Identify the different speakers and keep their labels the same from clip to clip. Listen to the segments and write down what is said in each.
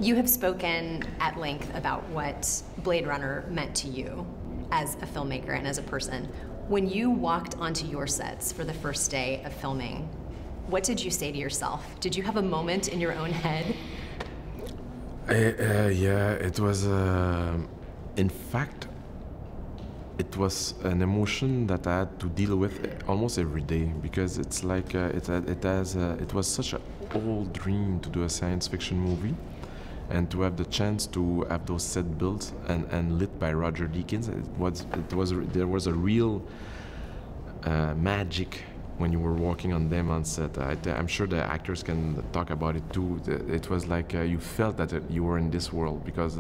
Speaker 1: You have spoken at length about what Blade Runner meant to you as a filmmaker and as a person. When you walked onto your sets for the first day of filming, what did you say to yourself? Did you have a moment in your own head?
Speaker 2: Yeah, it was, in fact, it was an emotion that I had to deal with almost every day, because it's like, it was such an old dream to do a science fiction movie, and to have the chance to have those sets built and lit by Roger Deakins. There was a real magic when you were walking on them on set. I'm sure the actors can talk about it too. It was like you felt that you were in this world, because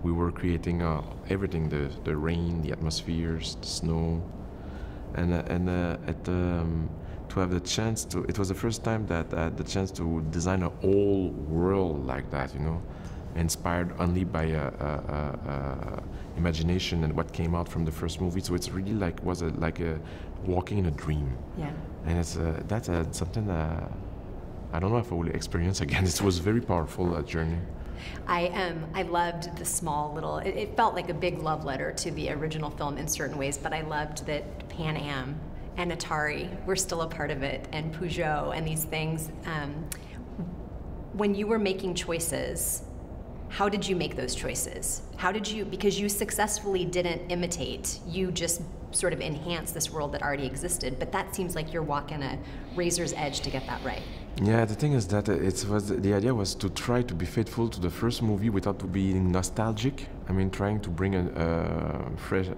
Speaker 2: we were creating everything, the rain, the atmospheres, the snow, to have the chance to, it was the first time that I had the chance to design a whole world like that, you know, inspired only by imagination and what came out from the first movie. So it's really like like walking in a dream.
Speaker 1: Yeah.
Speaker 2: And it's that's something that I don't know if I will experience again. It was very powerful journey.
Speaker 1: I loved the small little. It felt like a big love letter to the original film in certain ways, but I loved that Pan Am and Atari were still a part of it, and Peugeot and these things. When you were making choices, how did you make those choices? How did you, because you successfully didn't imitate, you just sort of enhanced this world that already existed, but that seems like you're walking a razor's edge to get that right.
Speaker 2: Yeah, the thing is that the idea was to try to be faithful to the first movie without being nostalgic. I mean, trying to bring a fresh,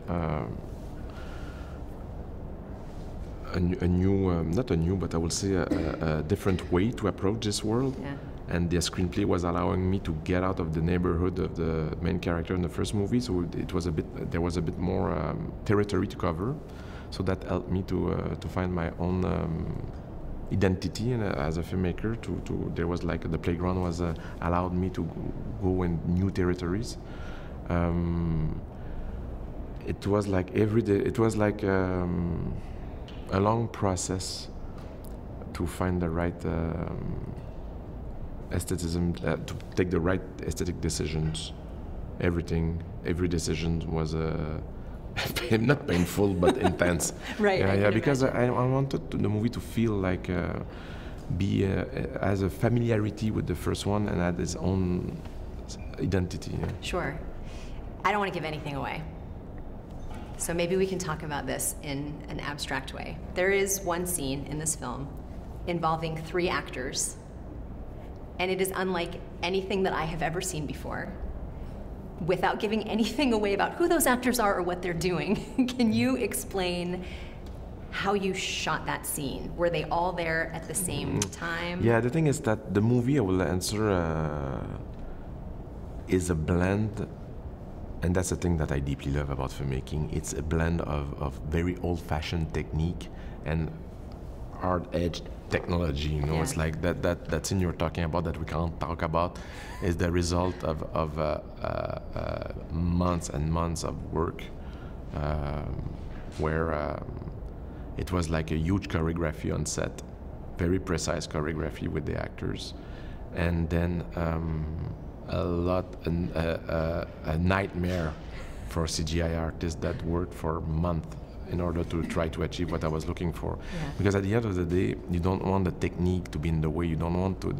Speaker 2: a new, not a new, but I will say a different way to approach this world.
Speaker 1: Yeah.
Speaker 2: And the screenplay was allowing me to get out of the neighborhood of the main character in the first movie, so it was there was a bit more territory to cover. So that helped me to find my own identity as a filmmaker. There was like the playground was allowed me to go in new territories. It was like every day. It was like a long process to find the right aestheticism, to take the right aesthetic decisions. Every decision was not painful but intense.
Speaker 1: Right.
Speaker 2: Yeah, because I wanted the movie to feel like has a familiarity with the first one and had its own identity. Yeah.
Speaker 1: Sure. I don't want to give anything away, so maybe we can talk about this in an abstract way. There is one scene in this film involving 3 actors, and it is unlike anything that I have ever seen before. Without giving anything away about who those actors are or what they're doing, can you explain how you shot that scene? Were they all there at the same time?
Speaker 2: Yeah, the thing is that the movie, I will answer, is a blend, and that's the thing that I deeply love about filmmaking. It's a blend of very old-fashioned technique and hard-edged technology, you know. Yeah. It's like that scene you're talking about that we can't talk about is the result of months and months of work, where it was like a huge choreography on set, very precise choreography with the actors, and then a nightmare for CGI artists that worked for a month in order to try to achieve what I was looking for. Yeah. Because at the end of the day, you don't want the technique to be in the way. You don't want to.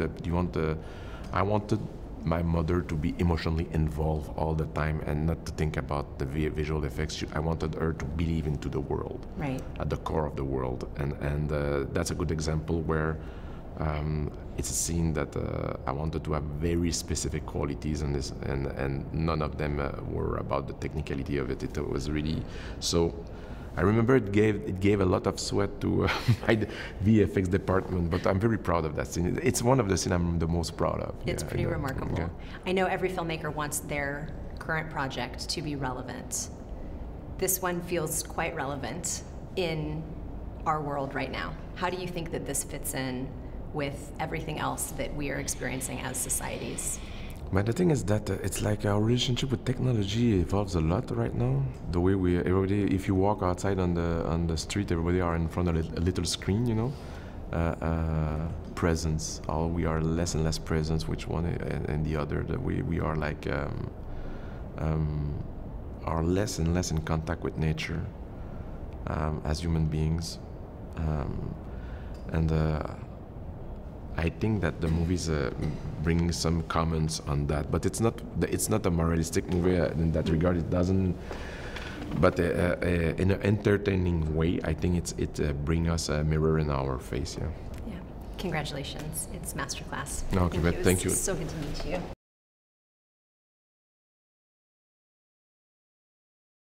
Speaker 2: I wanted my mother to be emotionally involved all the time and not to think about the visual effects. I wanted her to believe into the world,
Speaker 1: right,
Speaker 2: at the core of the world, and that's a good example where it's a scene that I wanted to have very specific qualities in this, and none of them were about the technicality of it. It was really so. I remember it gave a lot of sweat to my VFX department, but I'm very proud of that scene. It's one of the scenes I'm the most proud of.
Speaker 1: It's pretty remarkable. Okay. I know every filmmaker wants their current project to be relevant. This one feels quite relevant in our world right now. How do you think that this fits in with everything else that we are experiencing as societies?
Speaker 2: But the thing is that it's like our relationship with technology evolves a lot right now. The way everybody, if you walk outside on the street, everybody are in front of a little screen, you know, presence, or we are less and less present which one and the other, that we are like are less and less in contact with nature as human beings, and I think that the movie's bringing some comments on that, but it's not a moralistic movie in that regard. It doesn't, but in an entertaining way. I think it brings us a mirror in our face. Yeah.
Speaker 1: Yeah. Congratulations! It's masterclass.
Speaker 2: Okay, but thank you.
Speaker 1: So good to meet you.